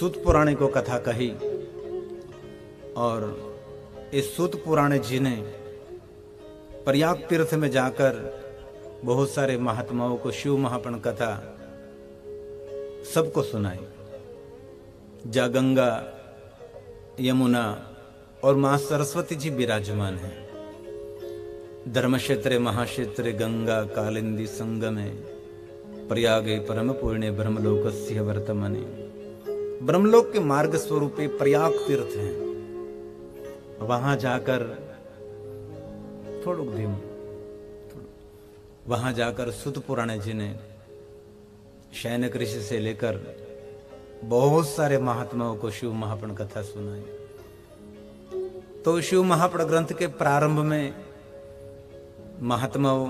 सूत पुराणे को कथा कही और इस सूत पुराणे जी ने प्रयाग तीर्थ में जाकर बहुत सारे महात्माओं को शिव महापुराण कथा सबको सुनाई। जा गंगा यमुना और मां सरस्वती जी विराजमान हैं। धर्म क्षेत्रे महाक्षेत्रे गंगा कालिंदी संगमे प्रयागे परम पुण्य ब्रह्मलोकस्य वर्तमाने। ब्रह्मलोक के मार्ग स्वरूपे प्रयाग तीर्थ है। वहां जाकर वहां जाकर सूत पुराणे जी ने शैनक ऋषि से लेकर बहुत सारे महात्माओं को शिव महापुराण कथा सुनाई। तो शिव महापुराण ग्रंथ के प्रारंभ में महात्माओं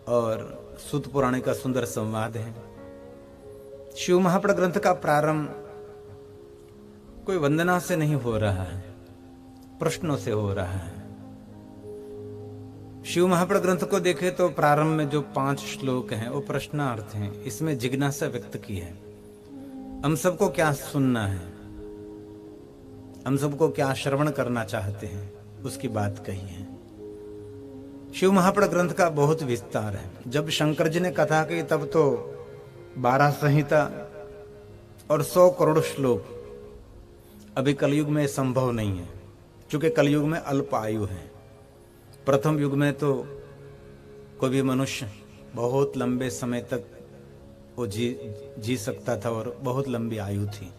और सूत पुराणे का सुंदर संवाद है। शिव महापुराण ग्रंथ का प्रारंभ कोई वंदना से नहीं हो रहा है, प्रश्नों से हो रहा है। शिव महापुराण ग्रंथ को देखें तो प्रारंभ में जो 5 श्लोक हैं वो प्रश्नार्थ हैं। इसमें जिज्ञासा व्यक्त की है, हम सबको क्या सुनना है, हम सबको क्या श्रवण करना चाहते हैं, उसकी बात कही है। शिव महापुराण ग्रंथ का बहुत विस्तार है। जब शंकर जी ने कथा की तब तो 12 संहिता और 100 करोड़ श्लोक। अभी कलयुग में संभव नहीं है, क्योंकि कलयुग में अल्प आयु है। प्रथम युग में तो कोई भी मनुष्य बहुत लंबे समय तक वो जी सकता था और बहुत लंबी आयु थी।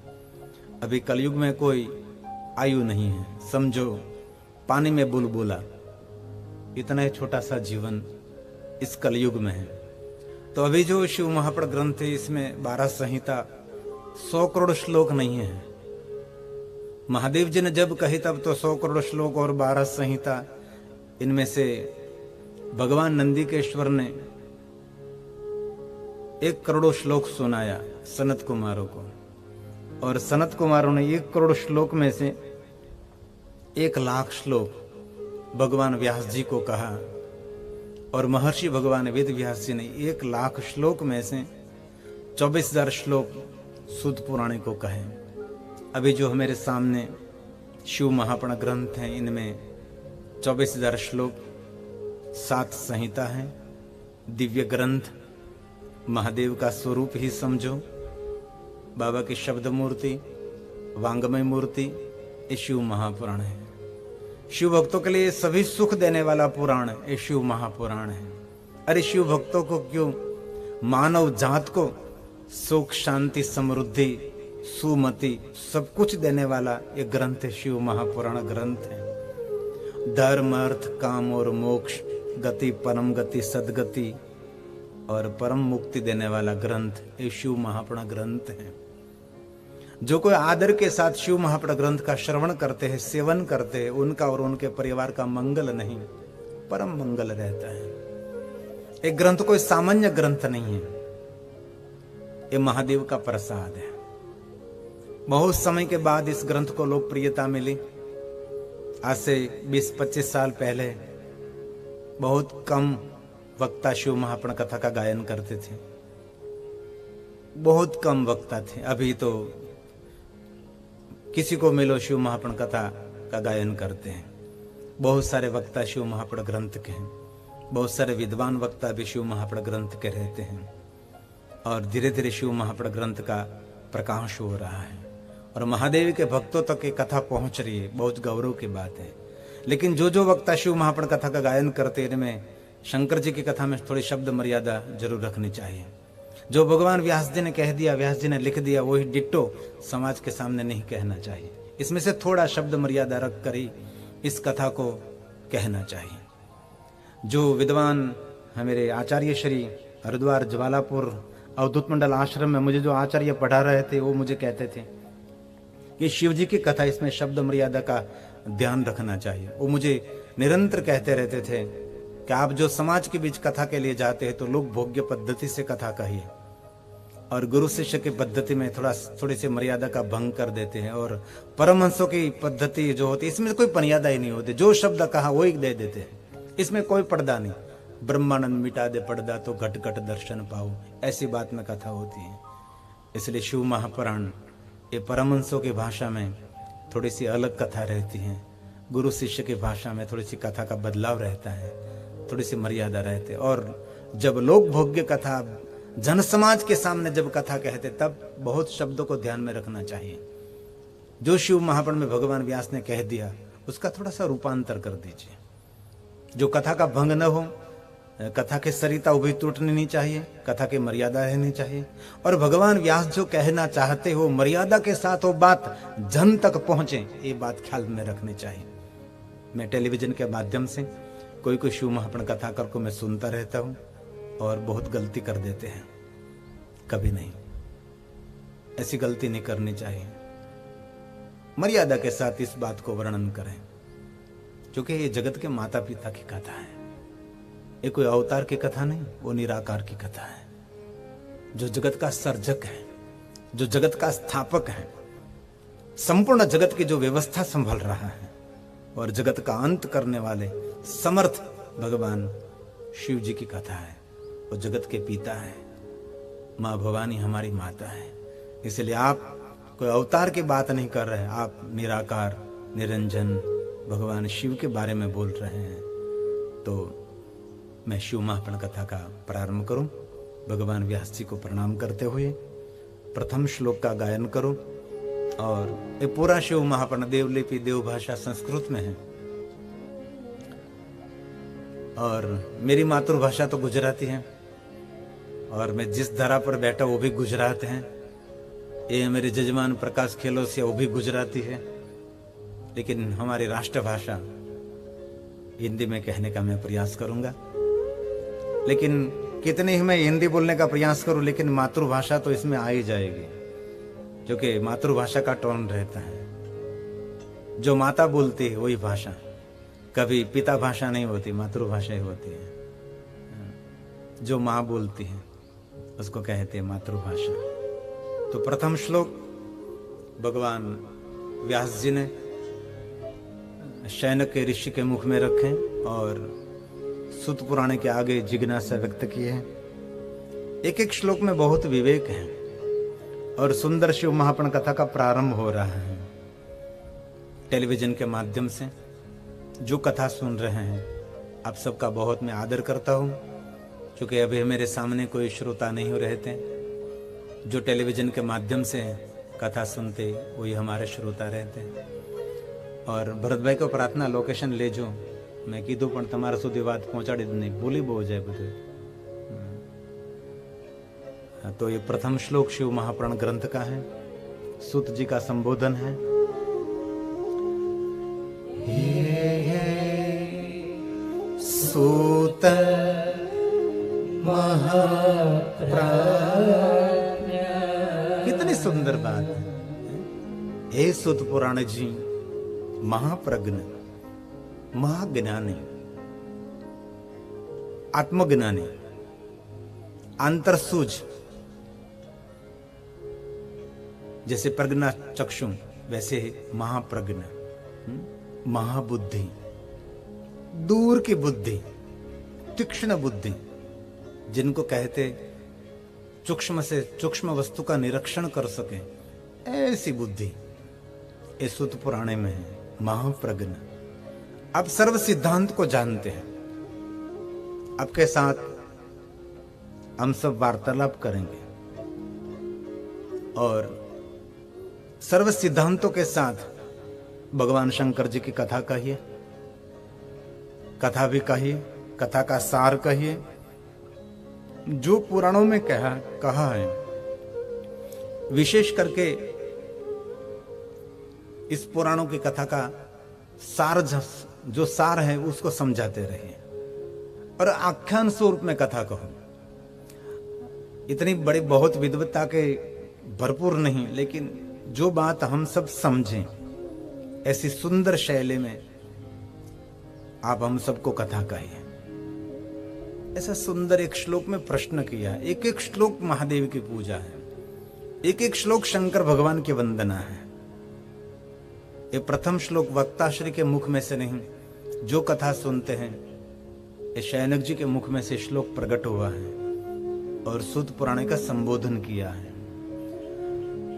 अभी कलयुग में कोई आयु नहीं है। समझो पानी में बुलबुला, इतना ही छोटा सा जीवन इस कलयुग में है। तो अभी जो शिव महापुराण ग्रंथ है इसमें 12 संहिता 100 करोड़ श्लोक नहीं है। महादेव जी ने जब कही तब तो 100 करोड़ श्लोक और 12 संहिता, इनमें से भगवान नंदीकेश्वर ने 1 करोड़ श्लोक सुनाया सनत कुमारों को, और सनत कुमारों ने 1 करोड़ श्लोक में से 1 लाख श्लोक भगवान व्यास जी को कहा, और महर्षि भगवान वेद व्यास जी ने 1 लाख श्लोक में से 24,000 श्लोक सूत पुराणे को कहे। अभी जो हमारे सामने शिव महापुराण ग्रंथ हैं इनमें 24,000 श्लोक, 7 संहिता है, दिव्य ग्रंथ, महादेव का स्वरूप ही समझो, बाबा की शब्द मूर्ति, वांगमय मूर्ति, ये शिव महापुराण है। शिव भक्तों के लिए सभी सुख देने वाला पुराण ये शिव महापुराण है। अरे शिव भक्तों को क्यों, मानव जात को सुख शांति समृद्धि सुमति सब कुछ देने वाला ये ग्रंथ शिव महापुराण ग्रंथ है। धर्म अर्थ काम और मोक्ष, गति परम गति सदगति और परम मुक्ति देने वाला ग्रंथ ये शिव महापुराण ग्रंथ है। जो कोई आदर के साथ शिव महापुराण ग्रंथ का श्रवण करते हैं, सेवन करते हैं, उनका और उनके परिवार का मंगल नहीं परम मंगल रहता है। एक ग्रंथ कोई सामान्य ग्रंथ नहीं है, ये महादेव का प्रसाद है। बहुत समय के बाद इस ग्रंथ को लोकप्रियता मिली। आज से 20-25 साल पहले बहुत कम वक्ता शिव महापुराण कथा का गायन करते थे, बहुत कम वक्ता थे। अभी तो किसी को मिलो शिव महापुराण कथा का गायन करते हैं। बहुत सारे वक्ता शिव महापुराण ग्रंथ के हैं, बहुत सारे विद्वान वक्ता भी शिव महापुराण ग्रंथ के रहते हैं, और धीरे धीरे शिव महापुराण ग्रंथ का प्रकाश हो रहा है और महादेव के भक्तों तक ये कथा पहुंच रही है। बहुत गौरव की बात है। लेकिन जो वक्ता शिव महापुराण कथा का गायन करते हैं, इनमें शंकर जी की कथा में थोड़ी शब्द मर्यादा जरूर रखनी चाहिए। जो भगवान व्यास जी ने कह दिया, व्यास जी ने लिख दिया, वही डिट्टो समाज के सामने नहीं कहना चाहिए। इसमें से थोड़ा शब्द मर्यादा रख कर ही इस कथा को कहना चाहिए। जो विद्वान हमारे आचार्य श्री हरिद्वार ज्वालापुर अवधूत मंडल आश्रम में मुझे जो आचार्य पढ़ा रहे थे, वो मुझे कहते थे कि शिव जी की कथा इसमें शब्द मर्यादा का ध्यान रखना चाहिए। वो मुझे निरंतर कहते रहते थे कि आप जो समाज के बीच कथा के लिए जाते हैं तो लोग भोग्य पद्धति से कथा कहिए, और गुरु शिष्य की पद्धति में थोड़ी सी मर्यादा का भंग कर देते हैं, और परमहंसों की पद्धति जो होती है इसमें कोई मर्यादा ही नहीं होती। जो शब्द कहा वही दे देते हैं, इसमें कोई पर्दा नहीं। ब्रह्मानंद मिटा दे पर्दा तो घट घट दर्शन पाओ, ऐसी बात में कथा होती है। इसलिए शिव महापुराण ये परमहंसों की भाषा में थोड़ी सी अलग कथा रहती है, गुरु शिष्य की भाषा में थोड़ी सी कथा का बदलाव रहता है, थोड़ी सी मर्यादा रहती है। और जब लोक भोग्य कथा जन समाज के सामने जब कथा कहते तब बहुत शब्दों को ध्यान में रखना चाहिए। जो शिव महापुराण में भगवान व्यास ने कह दिया उसका थोड़ा सा रूपांतर कर दीजिए, जो कथा का भंग न हो, कथा के सरिता उभी टूटनी नहीं चाहिए, कथा की मर्यादा रहनी चाहिए। और भगवान व्यास जो कहना चाहते हो मर्यादा के साथ वो बात जन तक पहुंचे, ये बात ख्याल में रखनी चाहिए। मैं टेलीविजन के माध्यम से कोई शिव महापुराण कथाकार को मैं सुनता रहता हूं और बहुत गलती कर देते हैं। कभी नहीं, ऐसी गलती नहीं करनी चाहिए। मर्यादा के साथ इस बात को वर्णन करें, क्योंकि ये जगत के माता पिता की कथा है। ये कोई अवतार की कथा नहीं, वो निराकार की कथा है। जो जगत का सर्जक है, जो जगत का स्थापक है, संपूर्ण जगत की जो व्यवस्था संभाल रहा है और जगत का अंत करने वाले समर्थ भगवान शिव जी की कथा है। वो जगत के पिता है, माँ भवानी हमारी माता है। इसलिए आप कोई अवतार की बात नहीं कर रहे, आप निराकार निरंजन भगवान शिव के बारे में बोल रहे हैं। तो मैं शिव महापुराण कथा का प्रारंभ करूं, भगवान व्यास जी को प्रणाम करते हुए प्रथम श्लोक का गायन करूं। और ये पूरा शिव महापुराण देवलिपि देवभाषा संस्कृत में है और मेरी मातृभाषा तो गुजराती है और मैं जिस धरा पर बैठा वो भी गुजरात है। ये मेरे जजमान प्रकाश खेलोसिया वो भी गुजराती है, लेकिन हमारी राष्ट्रभाषा हिंदी में कहने का मैं प्रयास करूंगा। लेकिन कितने ही मैं हिंदी बोलने का प्रयास करूं, लेकिन मातृभाषा तो इसमें आ ही जाएगी, क्योंकि मातृभाषा का टोन रहता है। जो माता बोलती है वही भाषा, कभी पिता भाषा नहीं होती, मातृभाषा ही होती है। जो माँ बोलती है उसको कहते हैं मातृभाषा। तो प्रथम श्लोक भगवान व्यास जी ने शैनक के ऋषि के मुख में रखे और सूत पुराण के आगे जिज्ञासा व्यक्त की है। एक एक श्लोक में बहुत विवेक है और सुंदर शिव महापुराण कथा का प्रारंभ हो रहा है। टेलीविजन के माध्यम से जो कथा सुन रहे हैं आप सबका बहुत मैं आदर करता हूं, क्योंकि अभी मेरे सामने कोई श्रोता नहीं हो रहते। जो टेलीविजन के माध्यम से कथा सुनते वही हमारे श्रोता रहते। और भरत भाई को प्रार्थना लोकेशन ले जो, मैं कीधु पण तमारा सुधी बात पहुंचाड़ी नहीं, भूली बहु जाए बधु। तो ये प्रथम श्लोक शिव महापुराण ग्रंथ का है, सूत जी का संबोधन है। सूत कितनी सुंदर बात है। हे सूत पुराण जी महाप्रज्ञ, महाज्ञानी, आत्मज्ञानी, अंतरसूझ, जैसे प्रज्ञा चक्षु वैसे महाप्रज्ञ, महाबुद्धि, दूर की बुद्धि, तीक्ष्ण बुद्धि, जिनको कहते सूक्ष्म से सूक्ष्म वस्तु का निरीक्षण कर सके, ऐसी बुद्धि इस सूत पुराणे में है। महाप्रज्ञ, आप सर्व सिद्धांत को जानते हैं। आपके साथ हम सब वार्तालाप करेंगे और सर्व सिद्धांतों के साथ भगवान शंकर जी की कथा कहिए, कथा भी कहिए, कथा का सार कहिए, जो पुराणों में कहा है। विशेष करके इस पुराणों की कथा का सार, जो सार है उसको समझाते रहिए और आख्यान स्वरूप में कथा कहो। इतनी बड़ी बहुत विद्वत्ता के भरपूर नहीं, लेकिन जो बात हम सब समझें ऐसी सुंदर शैली में आप हम सबको कथा कहिए। ऐसा सुंदर एक श्लोक में प्रश्न किया, एक एक श्लोक महादेव की पूजा है, एक एक श्लोक शंकर भगवान की वंदना है। ये प्रथम श्लोक वक्ताश्री के मुख में से नहीं, जो कथा सुनते हैं ये शैनक जी के मुख में से श्लोक प्रकट हुआ है और सूत पुराण का संबोधन किया है।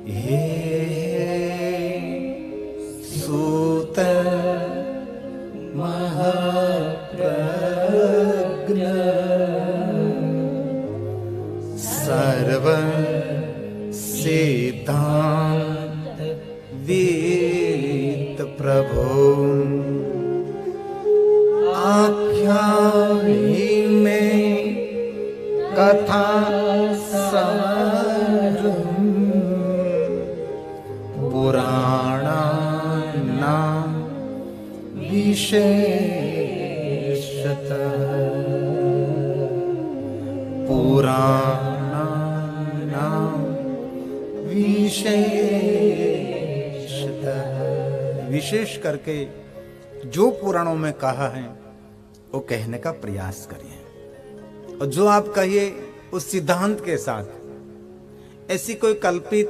हे सूत महाप्रज्ञ सर्व सिद्धांत वेद प्रभो आख्यानी में कथा सारम पुराणानां विशेषतः पुराणानां विशेषतः विशेष करके जो पुराणों में कहा है वो कहने का प्रयास करिए और जो आप कहिए उस सिद्धांत के साथ। ऐसी कोई कल्पित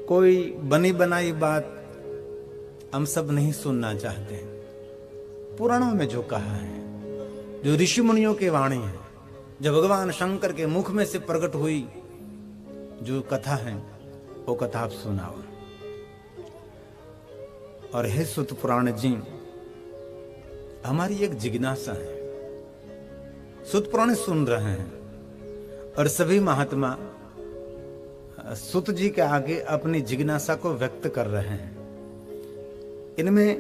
कोई बनी बनाई बात हम सब नहीं सुनना चाहते। पुराणों में जो कहा है, जो ऋषि मुनियों की वाणी है, जो भगवान शंकर के मुख में से प्रकट हुई जो कथा है, वो कथा आप सुनाओ। और हे सुत पुराण जी, हमारी एक जिज्ञासा है। सुत पुराण सुन रहे हैं और सभी महात्मा सुत जी के आगे अपनी जिज्ञासा को व्यक्त कर रहे हैं। इनमें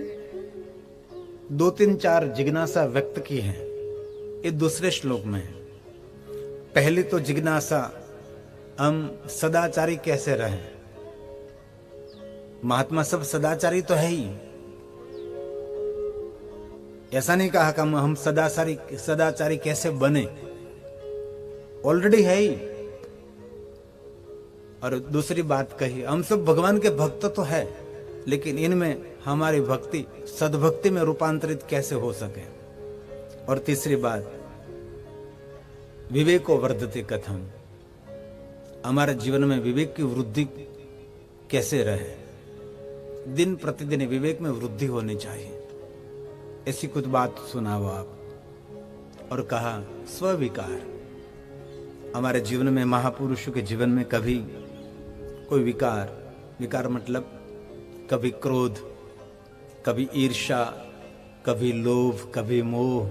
2-3-4 जिज्ञासा व्यक्त की है, ये दूसरे श्लोक में है। पहली तो जिज्ञासा, हम सदाचारी कैसे रहें। महात्मा सब सदाचारी तो है ही, ऐसा नहीं कहा कि हम सदाचारी कैसे बने, ऑलरेडी है ही। और दूसरी बात कही, हम सब भगवान के भक्त तो है, लेकिन इनमें हमारी भक्ति सद्भक्ति में रूपांतरित कैसे हो सके। और तीसरी बात, विवेको वर्धते कथम, हमारे जीवन में विवेक की वृद्धि कैसे रहे। दिन प्रतिदिन विवेक में वृद्धि होनी चाहिए। ऐसी कुछ बात सुनाओ आप। और कहा स्विकार, हमारे जीवन में, महापुरुषों के जीवन में कभी कोई विकार मतलब कभी क्रोध, कभी ईर्ष्या, कभी लोभ, कभी मोह,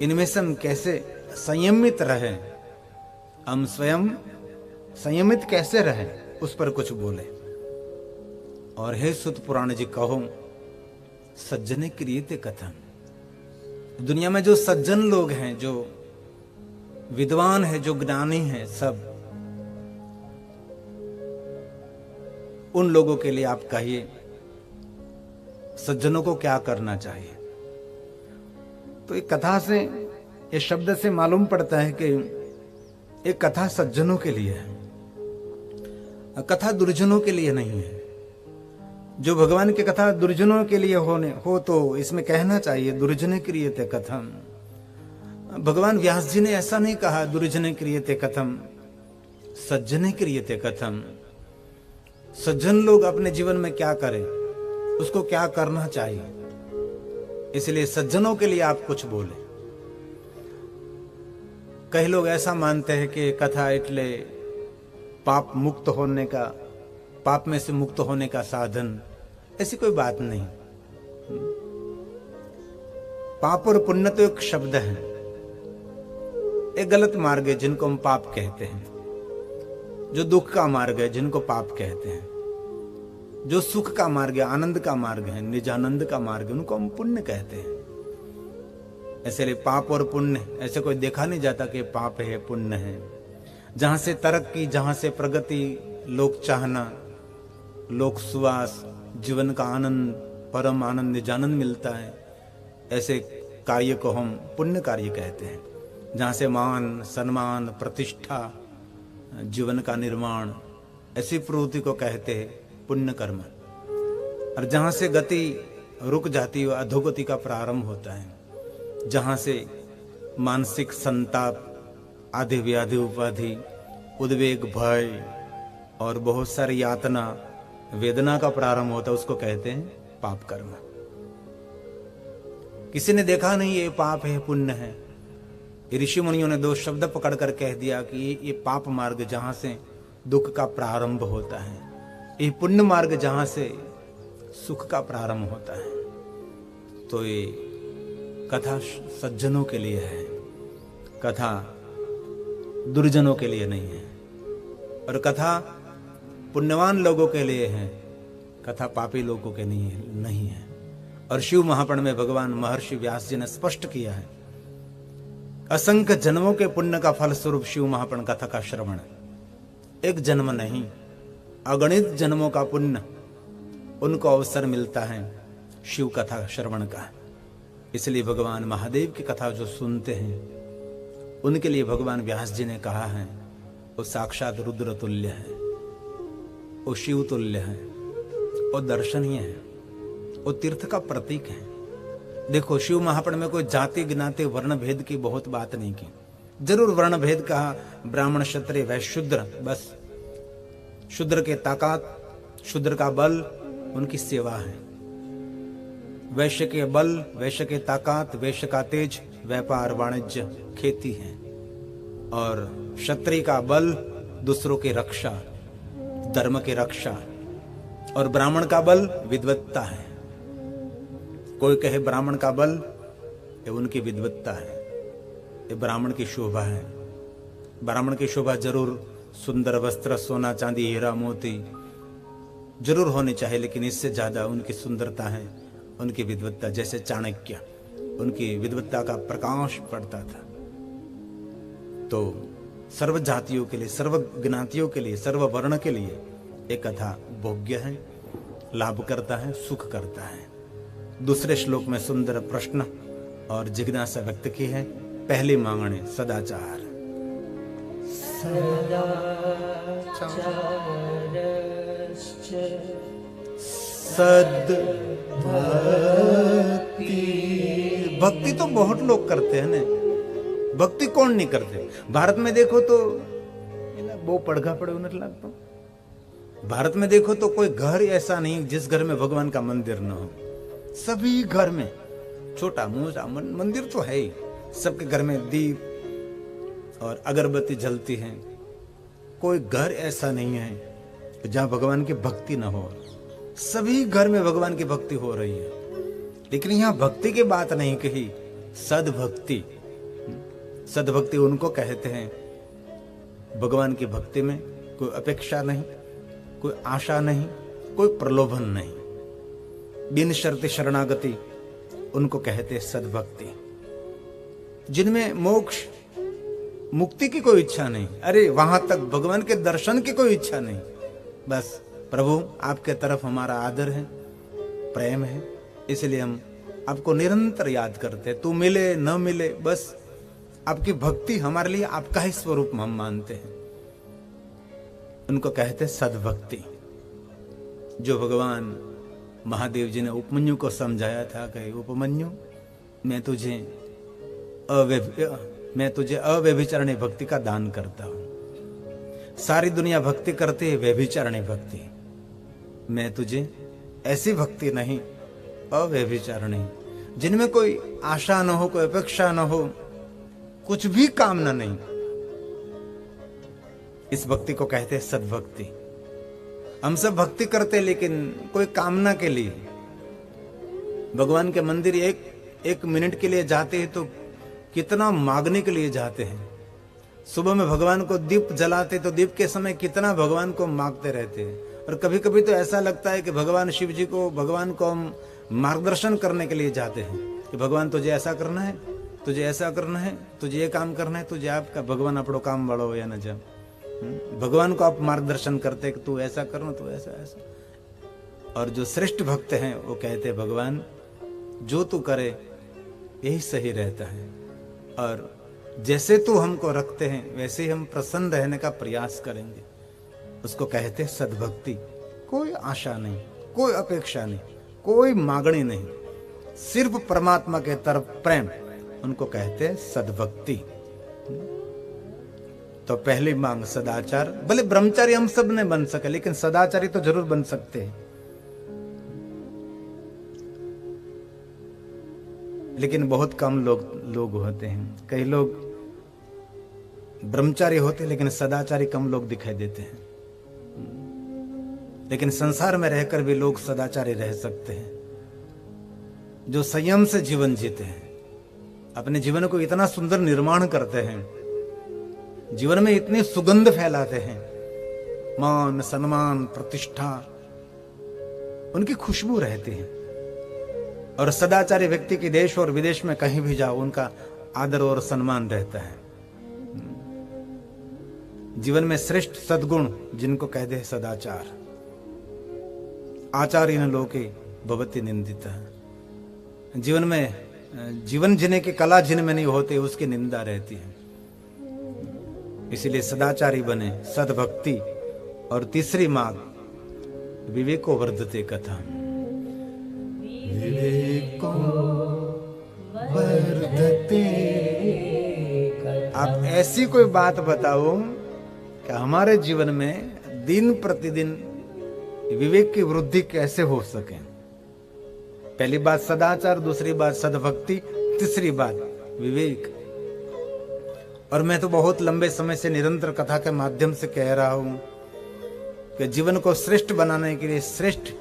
इनमें से हम कैसे संयमित रहें, हम स्वयं संयमित कैसे रहें, उस पर कुछ बोले। और हे सुत पुराण जी, कहो सज्जने क्रियते कथम। दुनिया में जो सज्जन लोग हैं, जो विद्वान है, जो ज्ञानी है, सब उन लोगों के लिए आप कहिए सज्जनों को क्या करना चाहिए। तो एक कथा से, ये शब्द से मालूम पड़ता है कि एक कथा सज्जनों के लिए है, कथा दुर्जनों के लिए नहीं है। जो भगवान की कथा दुर्जनों के लिए हो तो इसमें कहना चाहिए दुर्जने क्रियते कथम। भगवान व्यास जी ने ऐसा नहीं कहा दुर्जने क्रियते कथम, सज्जने क्रियते कथम। सज्जन लोग अपने जीवन में क्या करें, उसको क्या करना चाहिए, इसलिए सज्जनों के लिए आप कुछ बोले। कई लोग ऐसा मानते हैं कि कथा इतले पाप मुक्त होने का, पाप में से मुक्त होने का साधन, ऐसी कोई बात नहीं। पाप और पुण्य तो एक शब्द है, एक गलत मार्ग है जिनको हम पाप कहते हैं। जो दुख का मार्ग है जिनको पाप कहते हैं, जो सुख का मार्ग है, आनंद का मार्ग है, निजानंद का मार्ग है, उनको हम पुण्य कहते हैं। ऐसे पाप और पुण्य ऐसे कोई देखा नहीं जाता कि पाप है पुण्य है। जहां से तरक्की, जहां से प्रगति, लोक चाहना, लोक सुवास, जीवन का आनंद, परम आनंद, निजानंद मिलता है, ऐसे कार्य को हम पुण्य कार्य कहते हैं। जहां से मान, सम्मान, प्रतिष्ठा, जीवन का निर्माण, ऐसी प्रवृत्ति को कहते हैं पुण्य कर्म। और जहां से गति रुक जाती है, अधोगति का प्रारंभ होता है। जहां से मानसिक संताप, आधि व्याधि उपाधि, उद्वेग, भय और बहुत सारी यातना, वेदना का प्रारंभ होता है, उसको कहते हैं पाप कर्म। किसी ने देखा नहीं ये पाप है पुण्य है, ऋषि मुनियों ने 2 शब्द पकड़ कर कह दिया कि ये पाप मार्ग, जहां से दुख का प्रारंभ होता है। ये पुण्य मार्ग जहां से सुख का प्रारंभ होता है। तो ये कथा सज्जनों के लिए है, कथा दुर्जनों के लिए नहीं है। और कथा पुण्यवान लोगों के लिए है, कथा पापी लोगों के नहीं है। और शिव महापुराण में भगवान महर्षि व्यास जी ने स्पष्ट किया है, असंख्य जन्मों के पुण्य का फल स्वरूप शिव महापुराण कथा का श्रवण, एक जन्म नहीं अगणित जन्मों का पुण्य उनको अवसर मिलता है शिव कथा श्रवण का। इसलिए भगवान महादेव की कथा जो सुनते हैं उनके लिए भगवान व्यास जी ने कहा है वो साक्षात रुद्र तुल्य है, वो शिव तुल्य है, वो दर्शनीय है, वो तीर्थ का प्रतीक है। देखो शिव महापुराण में कोई जाति ज्ञाति वर्ण भेद की बहुत बात नहीं की। जरूर वर्ण भेद कहा, ब्राह्मण क्षत्रिय वैश्य शूद्र, बस शूद्र के ताकत, शूद्र का बल उनकी सेवा है। वैश्य के बल, वैश्य के ताकत, वैश्य का तेज व्यापार वाणिज्य खेती है। और क्षत्रिय का बल दूसरों की रक्षा, धर्म की रक्षा। और ब्राह्मण का बल विद्वत्ता है। कोई कहे ब्राह्मण का बल, ये उनकी विद्वत्ता है, ये ब्राह्मण की शोभा है। ब्राह्मण की शोभा जरूर सुंदर वस्त्र, सोना चांदी हीरा मोती जरूर होनी चाहिए, लेकिन इससे ज्यादा उनकी सुंदरता है उनकी विद्वत्ता। जैसे चाणक्य, उनकी विद्वत्ता का प्रकाश पड़ता था। तो सर्व जातियों के लिए, सर्व ज्ञातियों के लिए, सर्व वर्ण के लिए एक कथा भोग्य है, लाभ करता है, सुख करता है। दूसरे श्लोक में सुंदर प्रश्न और जिज्ञासा व्यक्त की है। पहली मांगने सदाचार, सद्भक्ति। भक्ति तो बहुत लोग करते हैं ना, भक्ति कौन नहीं करते। भारत में देखो तो वो पढ़गा पड़े उन्हें लगता। भारत में देखो तो कोई घर ऐसा नहीं जिस घर में भगवान का मंदिर न हो। सभी घर में छोटा मोटा मंदिर तो है ही। सबके घर में दीप और अगरबत्ती जलती है। कोई घर ऐसा नहीं है जहां भगवान की भक्ति न हो। सभी घर में भगवान की भक्ति हो रही है। लेकिन यहां भक्ति की बात नहीं कही, सद्भक्ति। सद्भक्ति उनको कहते हैं भगवान की भक्ति में कोई अपेक्षा नहीं, कोई आशा नहीं, कोई प्रलोभन नहीं, बिन शर्त शरणागति, उनको कहते हैं सद्भक्ति। जिनमें मोक्ष मुक्ति की कोई इच्छा नहीं, अरे वहां तक भगवान के दर्शन की कोई इच्छा नहीं, बस प्रभु आपके तरफ हमारा आदर है, प्रेम है, इसलिए हम आपको निरंतर याद करते हैं। तू मिले न मिले, बस आपकी भक्ति हमारे लिए आपका ही स्वरूप हम मानते हैं। उनको कहते हैं सद्भक्ति। जो भगवान महादेव जी ने उपमन्यु को समझाया था कि उपमन्यु मैं तुझे अव्यभिचारिणी भक्ति का दान करता हूं। सारी दुनिया भक्ति करती है व्यभिचारिणी भक्ति, मैं तुझे ऐसी भक्ति नहीं, अव्यभिचारिणी, जिनमें कोई आशा न हो, कोई अपेक्षा न हो, कुछ भी कामना नहीं, इस भक्ति को कहते हैं सद्भक्ति। हम सब भक्ति करते लेकिन कोई कामना के लिए। भगवान के मंदिर एक मिनट के लिए जाते हैं तो कितना मांगने के लिए जाते हैं। सुबह में भगवान को दीप जलाते तो दीप के समय कितना भगवान को मांगते रहते हैं। और कभी कभी तो ऐसा लगता है कि भगवान शिव जी को, भगवान को हम मार्गदर्शन करने के लिए जाते हैं कि भगवान तुझे ऐसा करना है, तुझे ऐसा करना है, तुझे ये काम करना है, तुझे आपका भगवान अपनो काम बढ़ो या न जा। भगवान को आप मार्गदर्शन करते कि तू ऐसा करना, तू ऐसा ऐसा। और जो श्रेष्ठ भक्त हैं वो कहते हैं भगवान जो तू करे यही सही रहता है, और जैसे तू हमको रखते हैं वैसे ही हम प्रसन्न रहने का प्रयास करेंगे। उसको कहते हैं सद्भक्ति। कोई आशा नहीं, कोई अपेक्षा नहीं, कोई मांगनी नहीं, सिर्फ परमात्मा के तरफ प्रेम, उनको कहते हैं सद्भक्ति। तो पहली मांग सदाचार। भले ब्रह्मचारी हम सब नहीं बन सके लेकिन सदाचारी तो जरूर बन सकते हैं। लेकिन बहुत कम लोग होते हैं। कई लोग ब्रह्मचारी होते हैं लेकिन सदाचारी कम लोग दिखाई देते हैं। लेकिन संसार में रहकर भी लोग सदाचारी रह सकते हैं, जो संयम से जीवन जीते हैं, अपने जीवन को इतना सुंदर निर्माण करते हैं, जीवन में इतनी सुगंध फैलाते हैं, मान सम्मान प्रतिष्ठा उनकी खुशबू रहती है। और सदाचारी व्यक्ति के देश और विदेश में कहीं भी जाओ उनका आदर और सम्मान रहता है। जीवन में श्रेष्ठ सद्गुण जिनको कहते हैं सदाचार। आचार्य लोके भवति निंदिता। जीवन में जीवन जीने की कला जिनमें नहीं होती उसकी निंदा रहती है। इसलिए सदाचारी बने, सद्भक्ति। और तीसरी मांग विवेको वर्धते कथा। विवेको वर्धते। आप ऐसी कोई बात बताओ कि हमारे जीवन में दिन प्रतिदिन विवेक की वृद्धि कैसे हो सके। पहली बात सदाचार, दूसरी बात सद्भक्ति, तीसरी बात विवेक। और मैं तो बहुत लंबे समय से निरंतर कथा के माध्यम से कह रहा हूं कि जीवन को श्रेष्ठ बनाने के लिए श्रेष्ठ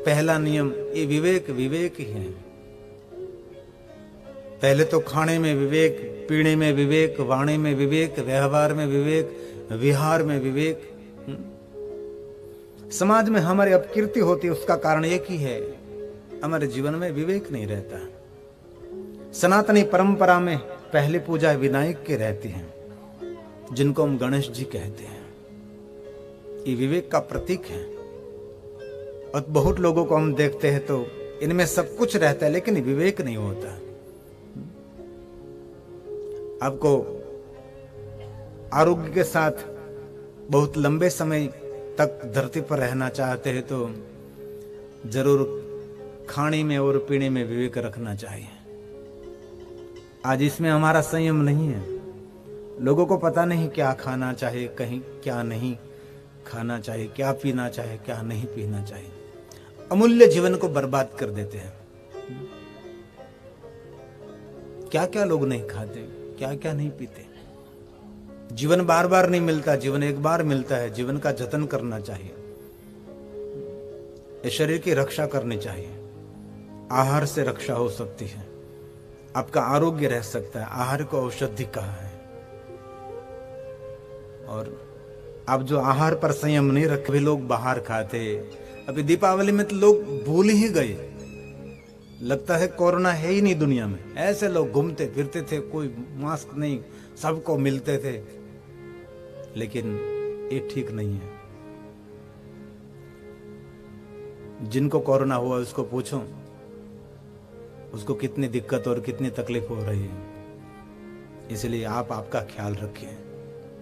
पहला नियम ये विवेक ही है। पहले तो खाने में विवेक, पीने में विवेक, वाणी में विवेक, व्यवहार में विवेक, विहार में विवेक। समाज में हमारी अपकीर्ति होती है, उसका कारण एक ही है, हमारे जीवन में विवेक नहीं रहता। सनातनी परंपरा में पहली पूजा विनायक की रहती है, जिनको हम गणेश जी कहते हैं। ये विवेक का प्रतीक है। और बहुत लोगों को हम देखते हैं तो इनमें सब कुछ रहता है लेकिन विवेक नहीं होता। आपको आरोग्य के साथ बहुत लंबे समय तक धरती पर रहना चाहते हैं तो जरूर खाने में और पीने में विवेक रखना चाहिए। आज इसमें हमारा संयम नहीं है। लोगों को पता नहीं क्या खाना चाहिए, कहीं क्या नहीं खाना चाहिए, क्या पीना चाहिए, क्या नहीं पीना चाहिए। अमूल्य जीवन को बर्बाद कर देते हैं। क्या क्या लोग नहीं खाते, क्या क्या नहीं पीते। जीवन बार बार नहीं मिलता, जीवन एक बार मिलता है। जीवन का जतन करना चाहिए, इस शरीर की रक्षा करनी चाहिए। आहार से रक्षा हो सकती है, आपका आरोग्य रह सकता है। आहार को औषधि कहा है। और आप जो आहार पर संयम नहीं रखे, भी लोग बाहर खाते। अभी दीपावली में तो लोग भूल ही गए, लगता है कोरोना है ही नहीं दुनिया में। ऐसे लोग घूमते फिरते थे, कोई मास्क नहीं, सबको मिलते थे। लेकिन ये ठीक नहीं है। जिनको कोरोना हुआ उसको पूछो, उसको कितनी दिक्कत और कितनी तकलीफ हो रही है। इसलिए आप आपका ख्याल रखिए।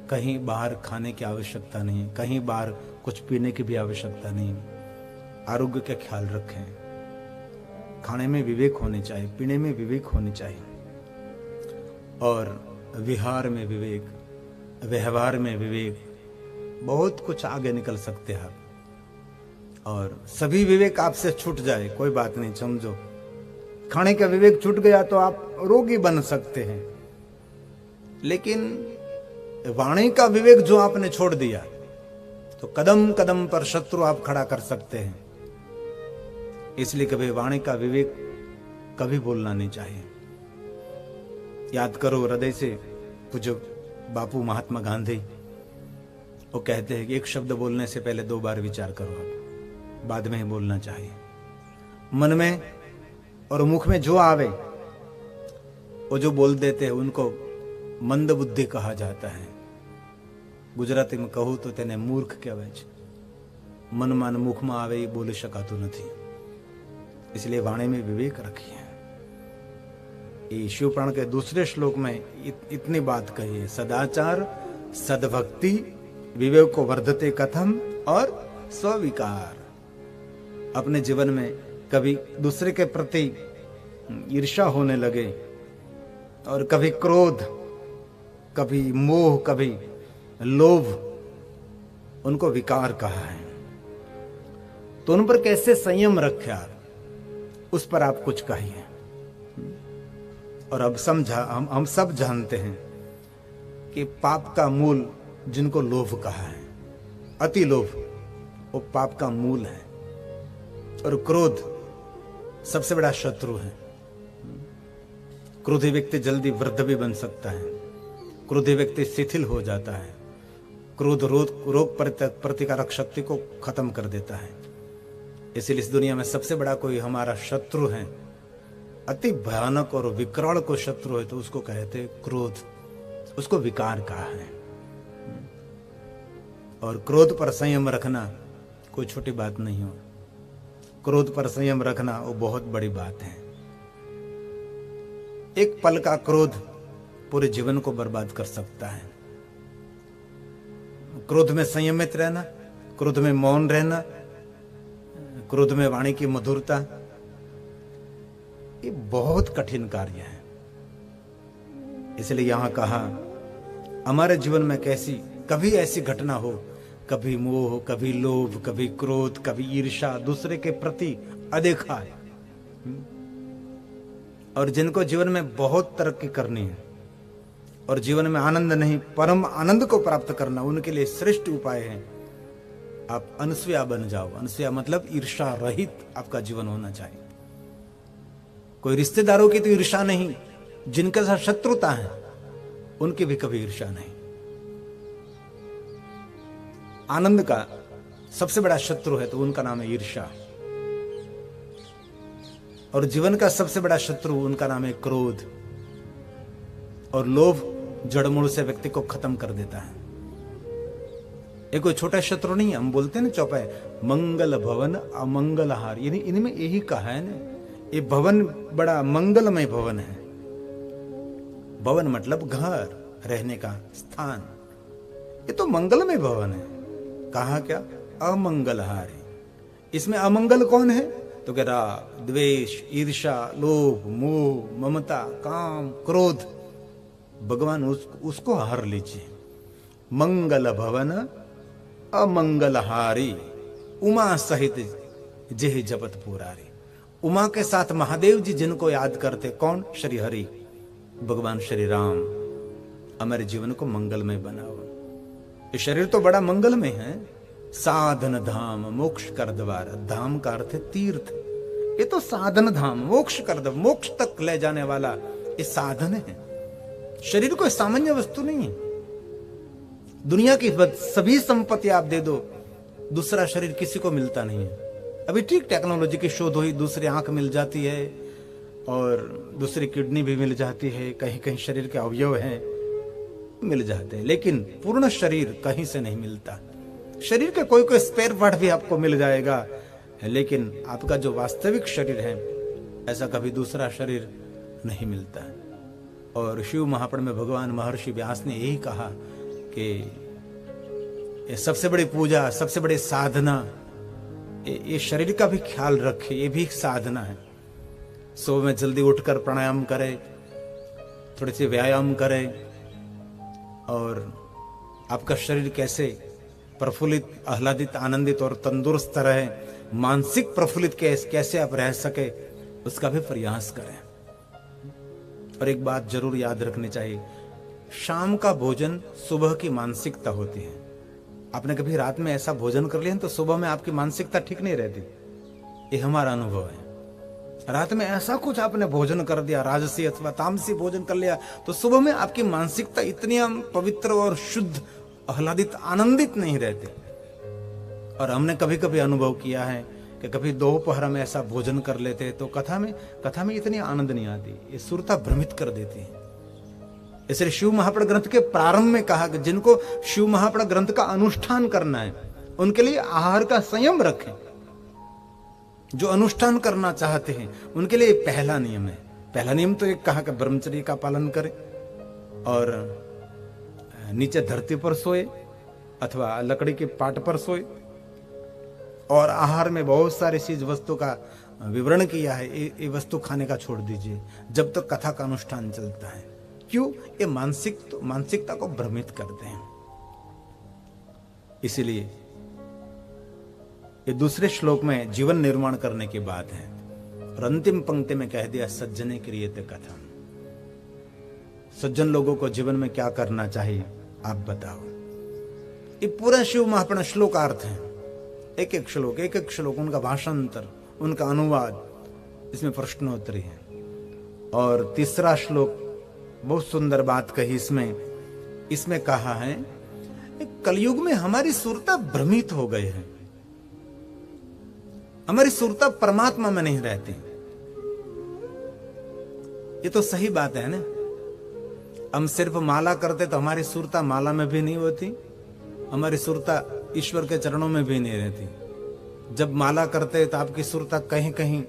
कहीं बाहर खाने की आवश्यकता नहीं है, कहीं बाहर कुछ पीने की भी आवश्यकता नहीं है। आरोग्य का ख्याल रखें। खाने में विवेक होनी चाहिए, पीने में विवेक होनी चाहिए, और विहार में विवेक, व्यवहार में विवेक। बहुत कुछ आगे निकल सकते हैं आप। और सभी विवेक आपसे छूट जाए कोई बात नहीं, समझो। खाने का विवेक छूट गया तो आप रोगी बन सकते हैं, लेकिन वाणी का विवेक जो आपने छोड़ दिया तो कदम कदम पर शत्रु आप खड़ा कर सकते हैं। इसलिए कभी वाणी का विवेक कभी बोलना नहीं चाहिए। याद करो हृदय से पूज्य बापू महात्मा गांधी, वो कहते हैं कि एक शब्द बोलने से पहले 2 बार विचार करो, आप बाद में ही बोलना चाहिए। मन में और मुख में जो आवे वो जो बोल देते हैं उनको मंद बुद्धि कहा जाता है। गुजराती में कहूं तो તેને મૂર્ખ કહેવાય છે। મનમાં અને મુખમાં આવે એ બોલી શકાતું નથી। इसलिए वाणी में विवेक रखिए। ये शिव पुराण के दूसरे श्लोक में इतनी बात कही है। सदाचार, सद्भक्ति, विवेक को वर्धते कथम और स्विकार। अपने जीवन में कभी दूसरे के प्रति ईर्ष्या होने लगे, और कभी क्रोध, कभी मोह, कभी लोभ, उनको विकार कहा है। तो उन पर कैसे संयम रखे आप, उस पर आप कुछ कहिए। और अब समझा, हम सब जानते हैं कि पाप का मूल जिनको लोभ कहा है, अति लोभ, वो पाप का मूल है। और क्रोध सबसे बड़ा शत्रु है। क्रोधी व्यक्ति जल्दी वृद्ध भी बन सकता है, क्रोधी व्यक्ति शिथिल हो जाता है, क्रोध रोग प्रतिकारक शक्ति को खत्म कर देता है। इसलिए इस दुनिया में सबसे बड़ा कोई हमारा शत्रु है, अति भयानक और विकराल को शत्रु है, तो उसको कहते हैं क्रोध, उसको विकार कहा है। और क्रोध पर संयम रखना कोई छोटी बात नहीं हो। क्रोध पर संयम रखना वो बहुत बड़ी बात है। एक पल का क्रोध पूरे जीवन को बर्बाद कर सकता है। क्रोध में संयमित रहना, क्रोध में मौन रहना, क्रोध में वाणी की मधुरता, ये बहुत कठिन कार्य है। इसलिए यहां कहा हमारे जीवन में कभी ऐसी घटना हो, कभी मोह, कभी लोभ, कभी क्रोध, कभी ईर्ष्या, दूसरे के प्रति अदेखा है। और जिनको जीवन में बहुत तरक्की करनी है और जीवन में आनंद नहीं परम आनंद को प्राप्त करना, उनके लिए श्रेष्ठ उपाय है आप अनसूया बन जाओ। अनसूया मतलब ईर्ष्या रहित आपका जीवन होना चाहिए। कोई रिश्तेदारों की तो ईर्ष्या नहीं, जिनके साथ शत्रुता है उनकी भी कभी ईर्ष्या नहीं। आनंद का सबसे बड़ा शत्रु है तो उनका नाम है ईर्ष्या। और जीवन का सबसे बड़ा शत्रु उनका नाम है क्रोध। और लोभ जड़मूल से व्यक्ति को खत्म कर देता है। ये कोई छोटा शत्रु नहीं है। हम बोलते हैं ना चौपाई, मंगल भवन अमंगल हार, यानी इनमें यही कहा है ना, ये भवन बड़ा मंगलमय भवन है। भवन मतलब घर, रहने का स्थान, ये तो मंगलमय भवन है। कहा क्या? अमंगलहार है। इसमें अमंगल कौन है? तो कह रहा द्वेष, ईर्ष्या, लोभ, मोह, ममता, काम, क्रोध, भगवान उसको हर लीजिए। मंगल भवन अमंगलहारी, उमा सहित जेह जपत पुरारी। उमा के साथ महादेव जी जिनको याद करते, कौन? श्री हरि, भगवान श्री राम। हमारे जीवन को मंगलमय बनाओ। ये शरीर तो बड़ा मंगलमय है। साधन धाम मोक्ष कर द्वार, धाम का अर्थ है तीर्थ। ये तो साधन धाम, मोक्ष कर दो, मोक्ष तक ले जाने वाला ये साधन है। शरीर कोई सामान्य वस्तु नहीं है। दुनिया की सभी संपत्ति आप दे दो, दूसरा शरीर किसी को मिलता नहीं है। अभी ठीक टेक्नोलॉजी की शोध हुई, दूसरी आंख मिल जाती है और दूसरी किडनी भी मिल जाती है, कहीं कहीं शरीर के अवयव हैं मिल जाते हैं, लेकिन पूर्ण शरीर कहीं से नहीं मिलता। शरीर के कोई कोई स्पेयर पार्ट भी आपको मिल जाएगा, लेकिन आपका जो वास्तविक शरीर है ऐसा कभी दूसरा शरीर नहीं मिलता। और शिव महापुराण में भगवान महर्षि व्यास ने यही कहा कि ये सबसे बड़ी पूजा, सबसे बड़ी साधना, ये शरीर का भी ख्याल रखे, ये भी एक साधना है। सुबह में जल्दी उठकर प्राणायाम करें, थोड़ी सी व्यायाम करें, और आपका शरीर कैसे प्रफुल्लित, आह्लादित, आनंदित और तंदुरुस्त रहे, मानसिक प्रफुल्लित कैसे आप रह सके, उसका भी प्रयास करें। और एक बात जरूर याद रखनी चाहिए, शाम का भोजन सुबह की मानसिकता होती है। आपने कभी रात में ऐसा भोजन कर लिया तो सुबह में आपकी मानसिकता ठीक नहीं रहती। ये हमारा अनुभव है। रात में ऐसा कुछ आपने भोजन कर दिया, राजसी अथवा तामसी भोजन कर लिया, तो सुबह में आपकी मानसिकता इतनी पवित्र और शुद्ध, आह्लादित, आनंदित नहीं रहती। और हमने कभी कभी अनुभव किया है कि कभी दोपहर में ऐसा भोजन कर लेते तो कथा में इतनी आनंद नहीं आती, ये सुरता भ्रमित कर देती है। इसलिए शिव महापुराण ग्रंथ के प्रारंभ में कहा कि जिनको शिव महापुराण ग्रंथ का अनुष्ठान करना है उनके लिए आहार का संयम रखें। जो अनुष्ठान करना चाहते हैं उनके लिए पहला नियम है। पहला नियम तो एक कहा कि ब्रह्मचर्य का पालन करें और नीचे धरती पर सोए अथवा लकड़ी के पाट पर सोए। और आहार में बहुत सारी चीज वस्तु का विवरण किया है, ये वस्तु खाने का छोड़ दीजिए जब तक कथा का अनुष्ठान चलता है। क्यों? ये मानसिकता को भ्रमित करते हैं। इसीलिए ये दूसरे श्लोक में जीवन निर्माण करने की बात है और अंतिम पंक्ति में कह दिया सज्जने क्रियते कथम। सज्जन लोगों को जीवन में क्या करना चाहिए आप बताओ। ये पूरा शिव महापुराण श्लोकार्थ है। एक एक श्लोक उनका भाषांतर, उनका अनुवाद, इसमें प्रश्नोत्तरी है। और तीसरा श्लोक बहुत सुंदर बात कही इसमें कहा है कलयुग में हमारी सुरता भ्रमित हो गए हैं, हमारी सुरता परमात्मा में नहीं रहती। ये तो सही बात है ना। हम सिर्फ माला करते तो हमारी सुरता माला में भी नहीं होती, हमारी सुरता ईश्वर के चरणों में भी नहीं रहती। जब माला करते तो आपकी सुरता कहीं कहीं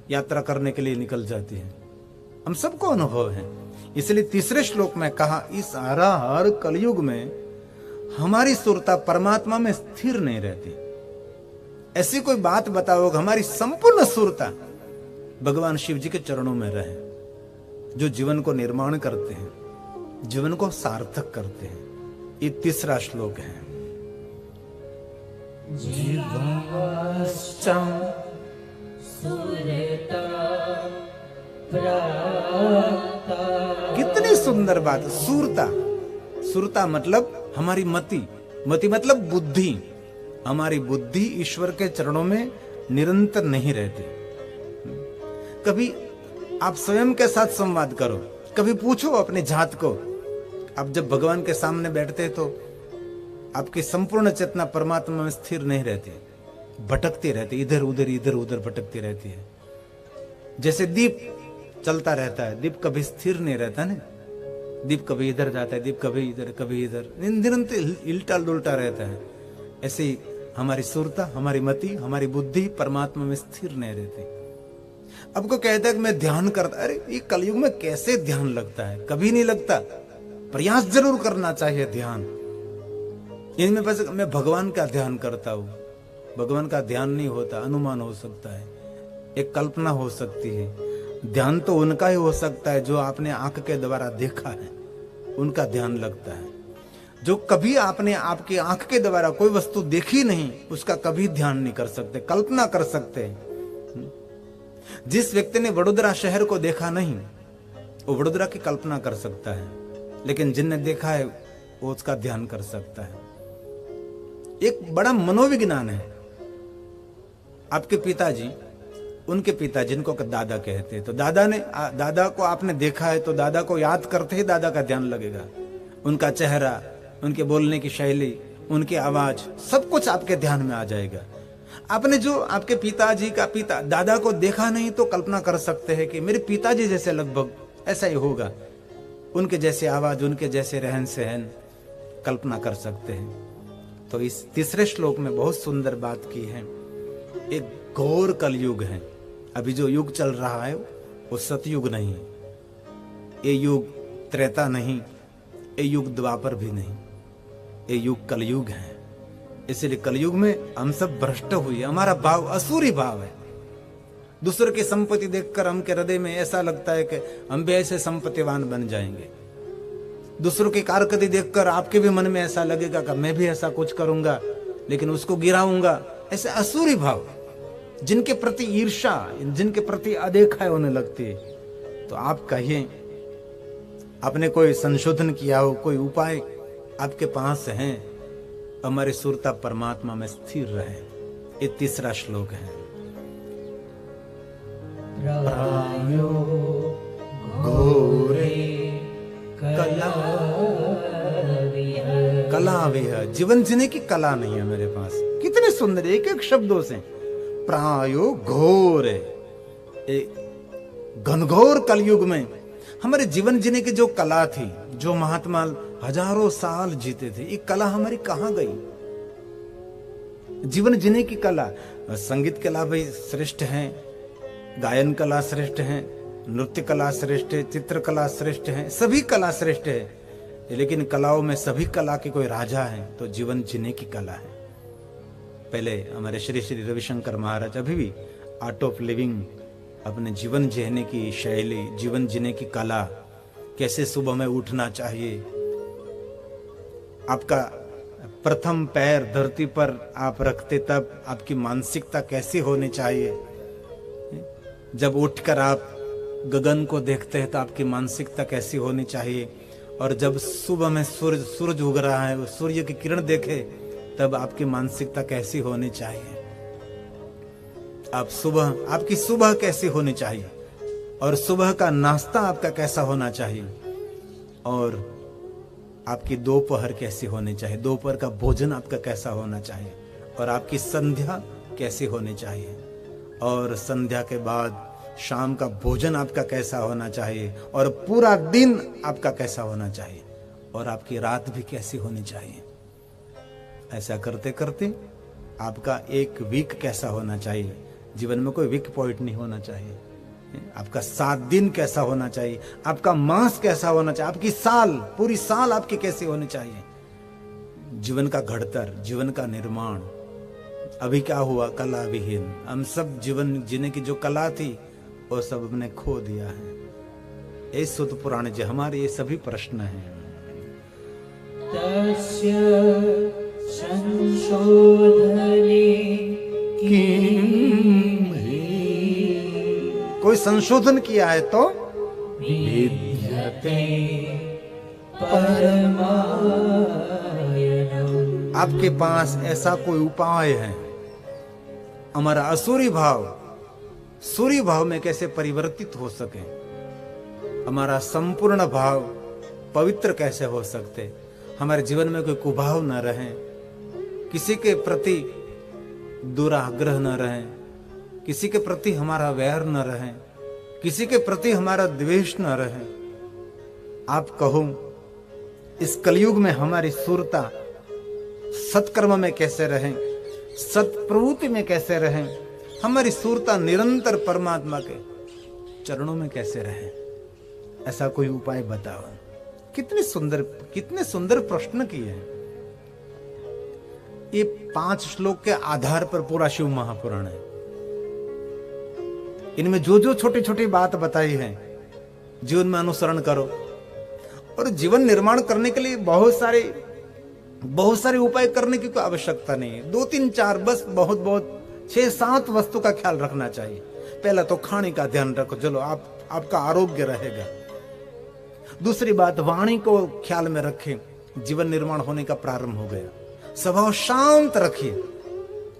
यात्रा करने के लिए निकल जाती है, हम सबको अनुभव है। इसलिए तीसरे श्लोक में कहा इस हर कलयुग में हमारी सुरता परमात्मा में स्थिर नहीं रहती। ऐसी कोई बात बताओ कि हमारी संपूर्ण सुरता भगवान शिव जी के चरणों में रहे, जो जीवन को निर्माण करते हैं, जीवन को सार्थक करते हैं। ये तीसरा श्लोक है। कितनी सुंदर बात। सुरता मतलब हमारी मति मतलब बुद्धि। हमारी बुद्धि ईश्वर के चरणों में निरंतर नहीं रहती। कभी आप स्वयं के साथ संवाद करो, कभी पूछो अपने जात को। आप जब भगवान के सामने बैठते तो आपकी संपूर्ण चेतना परमात्मा में स्थिर नहीं रहती, भटकती रहती, इधर उधर भटकती रहती है। जैसे दीप चलता रहता है, दीप कभी स्थिर नहीं रहता ना। दीप कभी इधर जाता है, दीप कभी इधर निरंतर हिलता डुलता रहता है। ऐसे ही हमारी सुरता, हमारी मति, हमारी बुद्धि परमात्मा में स्थिर नहीं रहती। अब को कहता है कि मैं ध्यान करता, अरे ये कलयुग में कैसे ध्यान लगता है? कभी नहीं लगता। प्रयास जरूर करना चाहिए ध्यान। इनमें बस मैं भगवान का ध्यान करता हूं, भगवान का ध्यान नहीं होता। अनुमान हो सकता है, एक कल्पना हो सकती है। ध्यान तो उनका ही हो सकता है जो आपने आंख के द्वारा देखा है, उनका ध्यान लगता है। जो कभी आपने आपकी आंख के द्वारा कोई वस्तु देखी नहीं, उसका कभी ध्यान नहीं कर सकते, कल्पना कर सकते। जिस व्यक्ति ने वडोदरा शहर को देखा नहीं, वो वडोदरा की कल्पना कर सकता है, लेकिन जिनने देखा है वो उसका ध्यान कर सकता है। एक बड़ा मनोविज्ञान है। आपके पिताजी, उनके पिता जिनको दादा कहते हैं, तो दादा को आपने देखा है तो दादा को याद करते ही दादा का ध्यान लगेगा। उनका चेहरा, उनके बोलने की शैली, उनकी आवाज, सब कुछ आपके ध्यान में आ जाएगा। आपने जो आपके पिताजी का दादा को देखा नहीं तो कल्पना कर सकते हैं कि मेरे पिताजी जैसे लगभग ऐसा ही होगा, उनके जैसे आवाज, उनके जैसे रहन सहन कल्पना कर सकते हैं। तो इस तीसरे श्लोक में बहुत सुंदर बात की है। एक घोर कलयुग है। अभी जो युग चल रहा है वो सतयुग नहीं, ये युग त्रेता नहीं, ये युग द्वापर भी नहीं, ये युग कलयुग है। इसलिए कलयुग में हम सब भ्रष्ट हुए, हमारा भाव असुरी भाव है। दूसरे की संपत्ति देखकर हमके हृदय में ऐसा लगता है कि हम भी ऐसे संपत्तिवान बन जाएंगे। दूसरों की कारकर्दगी देखकर आपके भी मन में ऐसा लगेगा कि मैं भी ऐसा कुछ करूंगा, लेकिन उसको गिराऊंगा। ऐसे असुरी भाव, जिनके प्रति ईर्ष्या, जिनके प्रति अदेखा होने लगती है। तो आप कहिए, आपने कोई संशोधन किया हो, कोई उपाय आपके पास है, हमारी सुरता परमात्मा में स्थिर रहे। ये तीसरा श्लोक है। प्रायो घोरे कला विह, जीवन जीने की कला नहीं है मेरे पास। कितने सुंदर एक एक शब्दों से। प्रायो घोर, घनघोर कलयुग में हमारे जीवन जीने की जो कला थी, जो महात्मा हजारों साल जीते थे, ये कला हमारी कहां गई? जीवन जीने की कला, संगीत कला भाई श्रेष्ठ है, गायन कला श्रेष्ठ है, नृत्य कला श्रेष्ठ है, चित्रकला श्रेष्ठ है, सभी कला श्रेष्ठ है। लेकिन कलाओं में सभी कला के कोई राजा है तो जीवन जीने की कला है। पहले हमारे श्री श्री रविशंकर महाराज अभी भी आर्ट ऑफ लिविंग, अपने जीवन जीने की शैली, जीवन जीने की कला, कैसे सुबह में उठना चाहिए, आपका प्रथम पैर धरती पर आप रखते तब आपकी मानसिकता कैसी होनी चाहिए, जब उठकर आप गगन को देखते हैं तो आपकी मानसिकता कैसी होनी चाहिए, और जब सुबह में सूरज उग रहा है, सूर्य की किरण देखे तब आपकी मानसिकता कैसी होनी चाहिए, आपकी सुबह कैसी होनी चाहिए, और सुबह का नाश्ता आपका कैसा होना चाहिए, और आपकी दोपहर कैसी होनी चाहिए, दोपहर का भोजन आपका कैसा होना चाहिए, और आपकी संध्या कैसी होनी चाहिए, और संध्या के बाद शाम का भोजन आपका कैसा होना चाहिए, और पूरा दिन आपका कैसा होना चाहिए, और आपकी रात भी कैसी होनी चाहिए। ऐसा करते करते आपका एक वीक कैसा होना चाहिए, जीवन में कोई वीक पॉइंट नहीं होना चाहिए। आपका 7 दिन कैसा होना चाहिए, आपका मास कैसा होना चाहिए, आपकी साल, पूरी साल आपकी कैसी होनी चाहिए। जीवन का घड़तर, जीवन का निर्माण। अभी क्या हुआ, कला विहीन। हम सब जीवन जीने की जो कला थी वो सब हमने खो दिया है। ये सुत पुराण जी हमारे ये सभी प्रश्न हैं। तस्य संशोधने कोई संशोधन किया है तो विद्यते परमायनम्। आपके पास ऐसा कोई उपाय है, हमारा असुरी भाव सूर्य भाव में कैसे परिवर्तित हो सके, हमारा संपूर्ण भाव पवित्र कैसे हो सकते, हमारे जीवन में कोई कुभाव न रहे, किसी के प्रति दुराग्रह न रहे, किसी के प्रति हमारा वैर न रहे, किसी के प्रति हमारा द्वेष न रहे। आप कहो इस कलयुग में हमारी सूरता सत्कर्म में कैसे रहे, सत्प्रवृत्ति में कैसे रहे, हमारी सूरता निरंतर परमात्मा के चरणों में कैसे रहे। ऐसा कोई उपाय बताओ। कितने सुंदर प्रश्न किए हैं। ये 5 श्लोक के आधार पर पूरा शिव महापुराण है। इनमें जो जो छोटी छोटी बात बताई है जीवन में अनुसरण करो। और जीवन निर्माण करने के लिए बहुत सारे उपाय करने की कोई आवश्यकता नहीं है। 2 3 4 बस बहुत 6-7 वस्तु का ख्याल रखना चाहिए। पहला तो खाने का ध्यान रखो, चलो आपका आरोग्य रहेगा। दूसरी बात, वाणी को ख्याल में रखें, जीवन निर्माण होने का प्रारंभ हो गया। स्वभाव शांत रखिए।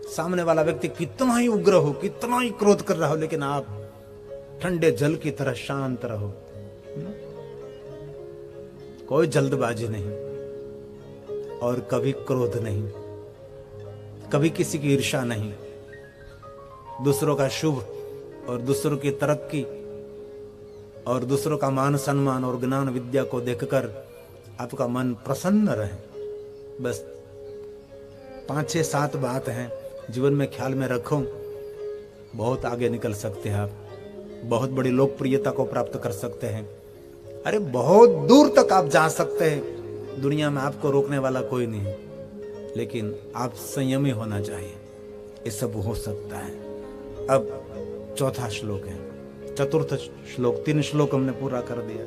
सामने वाला व्यक्ति कितना ही उग्र हो, कितना ही क्रोध कर रहा हो, लेकिन आप ठंडे जल की तरह शांत रहो। कोई जल्दबाजी नहीं और कभी क्रोध नहीं, कभी किसी की ईर्ष्या नहीं। दूसरों का शुभ और दूसरों की तरक्की और दूसरों का मान सम्मान और ज्ञान विद्या को देखकर आपका मन प्रसन्न रहे। बस 5-6-7 बात हैं, जीवन में ख्याल में रखो, बहुत आगे निकल सकते हैं आप, बहुत बड़ी लोकप्रियता को प्राप्त कर सकते हैं। अरे बहुत दूर तक आप जा सकते हैं, दुनिया में आपको रोकने वाला कोई नहीं, लेकिन आप संयमी होना चाहिए। ये सब हो सकता है। अब 4था श्लोक है, 4th श्लोक। 3 श्लोक हमने पूरा कर दिया।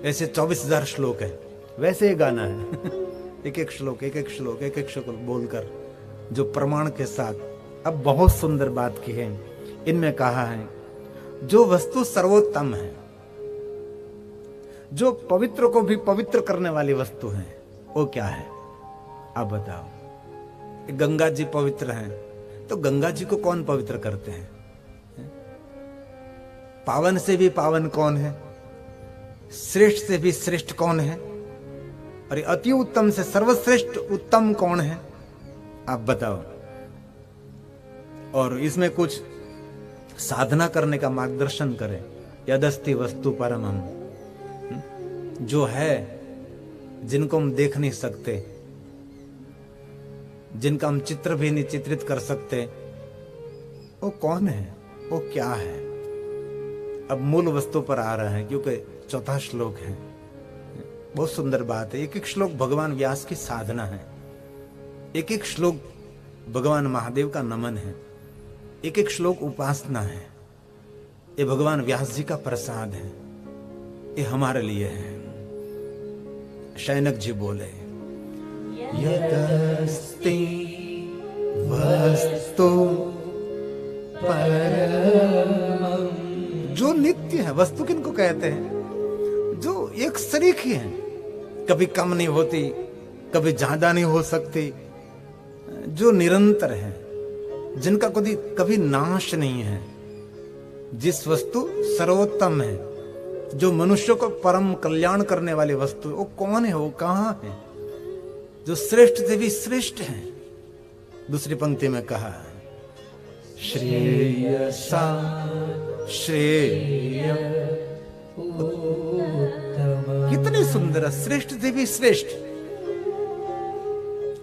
ऐसे 24,000 श्लोक है, वैसे ही गाना है। एक श्लोक बोलकर जो प्रमाण के साथ। अब बहुत सुंदर बात की है। इनमें कहा है जो वस्तु सर्वोत्तम है, जो पवित्र को भी पवित्र करने वाली वस्तु है, वो क्या है आप बताओ। गंगा जी पवित्र हैं, तो गंगा जी को कौन पवित्र करते हैं? पावन से भी पावन कौन है? श्रेष्ठ से भी श्रेष्ठ कौन है? और अति उत्तम से सर्वश्रेष्ठ उत्तम कौन है? आप बताओ। और इसमें कुछ साधना करने का मार्गदर्शन करें। यदस्ति वस्तु परमम, जो है जिनको हम देख नहीं सकते, जिनका हम चित्र भी नहीं चित्रित कर सकते, वो कौन है, वो क्या है? अब मूल वस्तु पर आ रहा है, क्योंकि 4था श्लोक है। बहुत सुंदर बात है। एक श्लोक भगवान व्यास की साधना है, एक श्लोक भगवान महादेव का नमन है, एक श्लोक उपासना है। ये भगवान व्यास जी का प्रसाद है, ये हमारे लिए है। शैनक जी बोले यदस्ति वस्तु परमं, जो नित्य है। वस्तु किनको कहते हैं? जो एक शरीक ही है, कभी कम नहीं होती, कभी ज्यादा नहीं हो सकती, जो निरंतर है, जिनका कभी नाश नहीं है, जिस वस्तु सर्वोत्तम है, जो मनुष्य को परम कल्याण करने वाली वस्तु, वो कौन है, वो कहां है, जो श्रेष्ठ से भी श्रेष्ठ है। दूसरी पंक्ति में कहा है श्रेयसा श्रेय, कितनी सुंदर, श्रेष्ठ से भी श्रेष्ठ।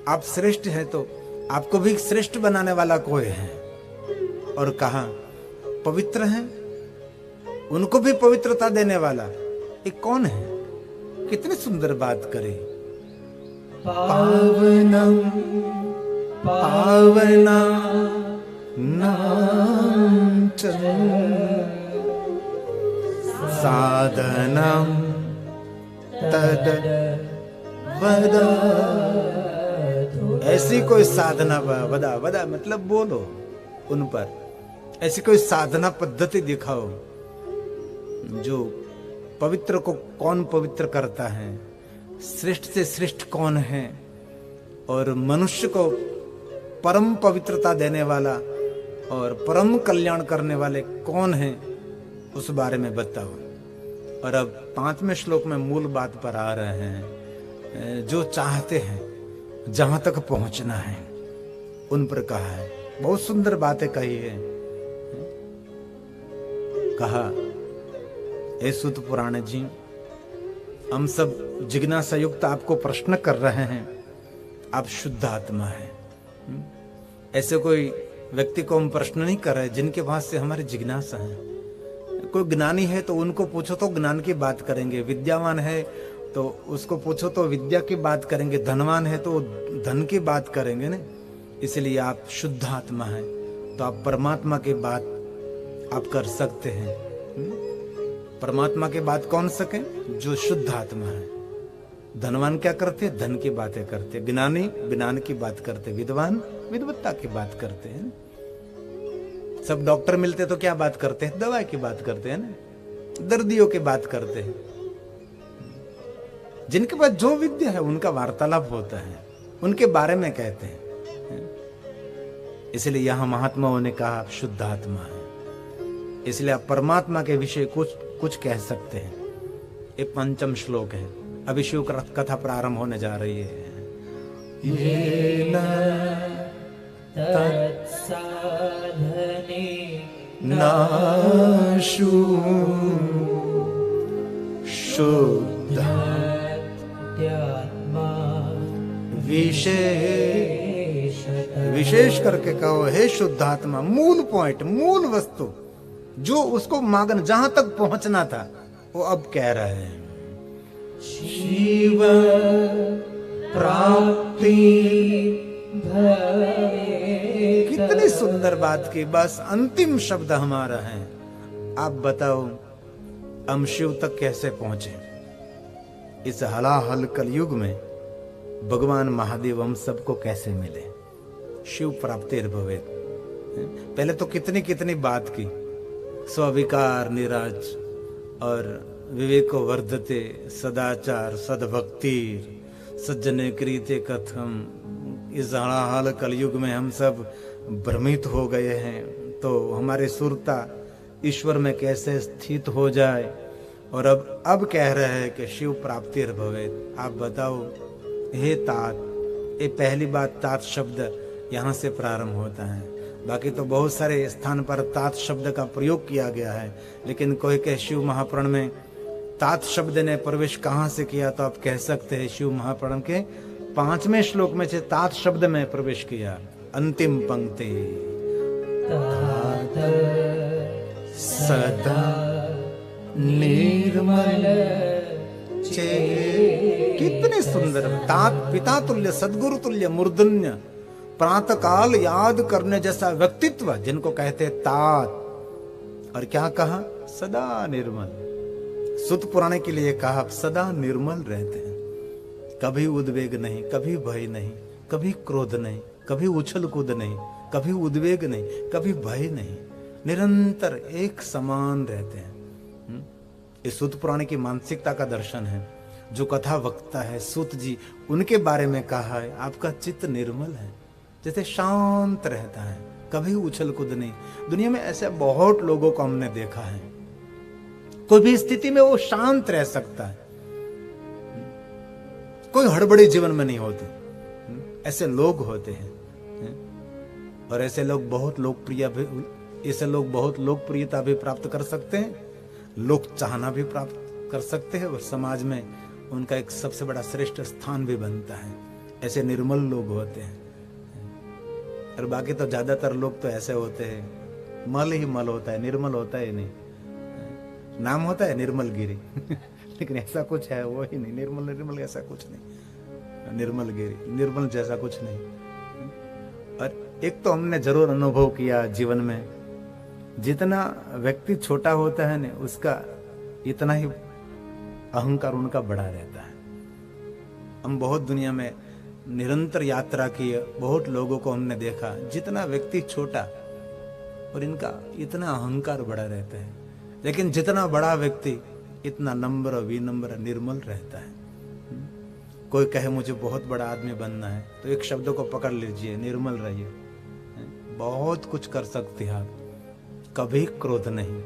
आप श्रेष्ठ हैं तो आपको भी श्रेष्ठ बनाने वाला कोई है। और कहा पवित्र हैं, उनको भी पवित्रता देने वाला एक कौन है। कितनी सुंदर बात करे, पावनम पावना नाम च साधनम तद वदा। ऐसी कोई साधना वदा, वदा मतलब बोलो उन पर, ऐसी कोई साधना पद्धति दिखाओ जो पवित्र को कौन पवित्र करता है, श्रेष्ठ से श्रेष्ठ कौन है, और मनुष्य को परम पवित्रता देने वाला और परम कल्याण करने वाले कौन है, उस बारे में बताओ। और अब 5वें श्लोक में मूल बात पर आ रहे हैं। जो चाहते हैं जहां तक पहुंचना है उन पर कहा है। बहुत सुंदर बातें कही है। कहा हे सूत पुराण जी, हम सब जिज्ञासा युक्त आपको प्रश्न कर रहे हैं, आप शुद्ध आत्मा है। ऐसे कोई व्यक्ति को हम प्रश्न नहीं कर रहे जिनके पास से हमारी जिज्ञासा है। कोई ज्ञानी है तो उनको पूछो तो ज्ञान की बात करेंगे, विद्यावान है तो उसको पूछो तो विद्या की बात करेंगे, धनवान है तो धन की बात करेंगे ना। इसलिए आप शुद्ध आत्मा है तो आप परमात्मा की बात आप कर सकते हैं। परमात्मा की बात कौन सके? जो शुद्ध आत्मा है। धनवान क्या करते हैं? धन की बातें करते हैं। ज्ञानी ज्ञान की बात करते हैं, विद्वान विद्वत्ता की बात करते हैं। सब डॉक्टर मिलते तो क्या बात करते हैं? दवाई की बात करते हैं ना, दर्दियों की बात करते हैं। जिनके पास जो विद्या है उनका वार्तालाप होता है, उनके बारे में कहते हैं। इसलिए यहां महात्माओं ने कहा आप शुद्ध आत्मा है, इसलिए आप परमात्मा के विषय कुछ कह सकते हैं। ये 5वां श्लोक है। अभी शिव कथा प्रारंभ होने जा रही है। ये तत्साधने नाशु शुद्ध विशेष करके कहो हे शुद्धात्मा। मूल पॉइंट, मूल वस्तु जो उसको मांगना, जहां तक पहुंचना था वो अब कह रहे हैं। शिव प्राप्ति कितनी सुंदर बात की। बस अंतिम शब्द हमारा है। आप बताओ हम शिव तक कैसे पहुंचे? इस हलाहल कलयुग में भगवान महादेव हम सबको कैसे मिले? शिव प्राप्तिर्भवेत्। पहले तो कितनी कितनी बात की, स्विकार निराज और विवेको वर्धते, सदाचार सद्भक्ति सज्जने कृते कथम। इस हलाहल कलयुग में हम सब भ्रमित हो गए हैं, तो हमारी सुरता ईश्वर में कैसे स्थित हो जाए। और अब कह रहे हैं कि शिव प्राप्तिर्भवेत्। आप बताओ हे तात। ये पहली बात तात शब्द यहाँ से प्रारंभ होता है। बाकी तो बहुत सारे स्थान पर तात शब्द का प्रयोग किया गया है, लेकिन कोई के शिव महापुराण में तात शब्द ने प्रवेश कहाँ से किया? तो आप कह सकते हैं शिव महापुराण के 5वें श्लोक में से तात शब्द में प्रवेश किया। अंतिम पंक्ति तात सदा निर्मल चे। कितनी सुंदर। तात पिता तुल्य, सदगुरु तुल्य, मूर्धन्य, प्रातः काल याद करने जैसा व्यक्तित्व जिनको कहते तात। और क्या कहा? सदा निर्मल। सुत पुराने के लिए कहा आप सदा निर्मल रहते हैं। कभी उद्वेग नहीं, कभी भय नहीं, कभी क्रोध नहीं, कभी उछल कूद नहीं, कभी उद्वेग नहीं, कभी भय नहीं, निरंतर एक समान रहते हैं। इस सूत पुराण की मानसिकता का दर्शन है। जो कथा वक्ता है सूत जी, उनके बारे में कहा है आपका चित्त निर्मल है, जैसे शांत रहता है, कभी उछल कूद नहीं। दुनिया में ऐसे बहुत लोगों को हमने देखा है, कोई भी स्थिति में वो शांत रह सकता है, कोई हड़बड़ी जीवन में नहीं होती। ऐसे लोग होते हैं और ऐसे लोग बहुत लोकप्रियता भी प्राप्त कर सकते हैं, लोक चाहना भी प्राप्त कर सकते हैं और समाज में उनका एक सबसे बड़ा श्रेष्ठ स्थान भी बनता है। ऐसे निर्मल लोग होते हैं। और बाकी तो ज्यादातर लोग तो ऐसे होते हैं, मल ही मल होता है, निर्मल होता है नहीं। नाम होता है निर्मल गिरी लेकिन ऐसा कुछ है वो ही नहीं। निर्मल ऐसा कुछ नहीं, निर्मल गिरी, निर्मल जैसा कुछ नहीं। और एक तो हमने जरूर अनुभव किया जीवन में, जितना व्यक्ति छोटा होता है ना, उसका इतना ही अहंकार उनका बड़ा रहता है। हम बहुत दुनिया में निरंतर यात्रा की, बहुत लोगों को हमने देखा, जितना व्यक्ति छोटा और इनका इतना अहंकार बड़ा रहता है, लेकिन जितना बड़ा व्यक्ति इतना नम्र, विनम्र, निर्मल रहता है। कोई कहे मुझे बहुत बड़ा आदमी बनना है, तो एक शब्द को पकड़ लीजिए, निर्मल रहिए, बहुत कुछ कर सकते हैं आप। कभी क्रोध नहीं,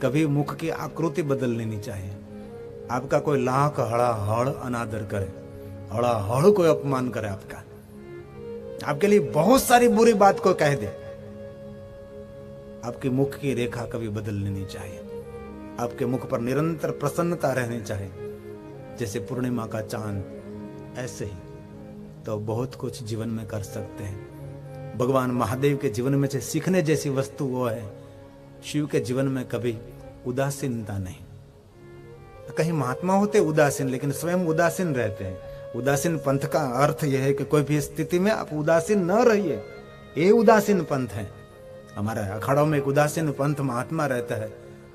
कभी मुख की आकृति बदलनी नहीं चाहिए। आपका कोई लाख हड़ अनादर करे, हड़ कोई अपमान करे आपका, आपके लिए बहुत सारी बुरी बात को कह दे, आपके मुख की रेखा कभी बदलनी नहीं चाहिए। आपके मुख पर निरंतर प्रसन्नता रहनी चाहिए, जैसे पूर्णिमा का चांद। ऐसे ही तो बहुत कुछ जीवन में कर सकते हैं। भगवान महादेव के जीवन में से सीखने जैसी वस्तु वो है, शिव के जीवन में कभी उदासीनता नहीं। कहीं महात्मा होते उदासीन, लेकिन स्वयं उदासीन रहते हैं। उदासीन पंथ का अर्थ यह है कि कोई भी स्थिति में आप उदासीन न रहिए, ये उदासीन पंथ है। हमारे अखाड़ों में एक उदासीन पंथ महात्मा रहता है,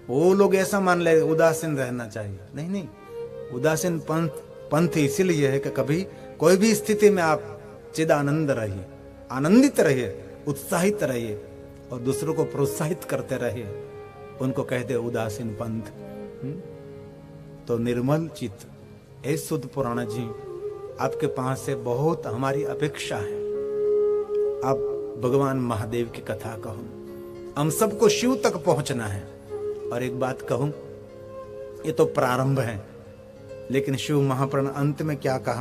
वो लोग ऐसा मान ले उदासीन रहना चाहिए। नहीं, उदासीन पंथ इसीलिए है कि कभी कोई भी स्थिति में आप चिदानंद रहिए, आनंदित रहिए, उत्साहित रहिए और दूसरों को प्रोत्साहित करते रहिए। उनको कहते उदासीन पंथ। तो निर्मल चित्त, ए सुध पुराण जी, आपके पास से बहुत हमारी अपेक्षा है। आप भगवान महादेव की कथा कहो, हम सबको शिव तक पहुंचना है। और एक बात कहूं, ये तो प्रारंभ है, लेकिन शिव महापुराण अंत में क्या कहा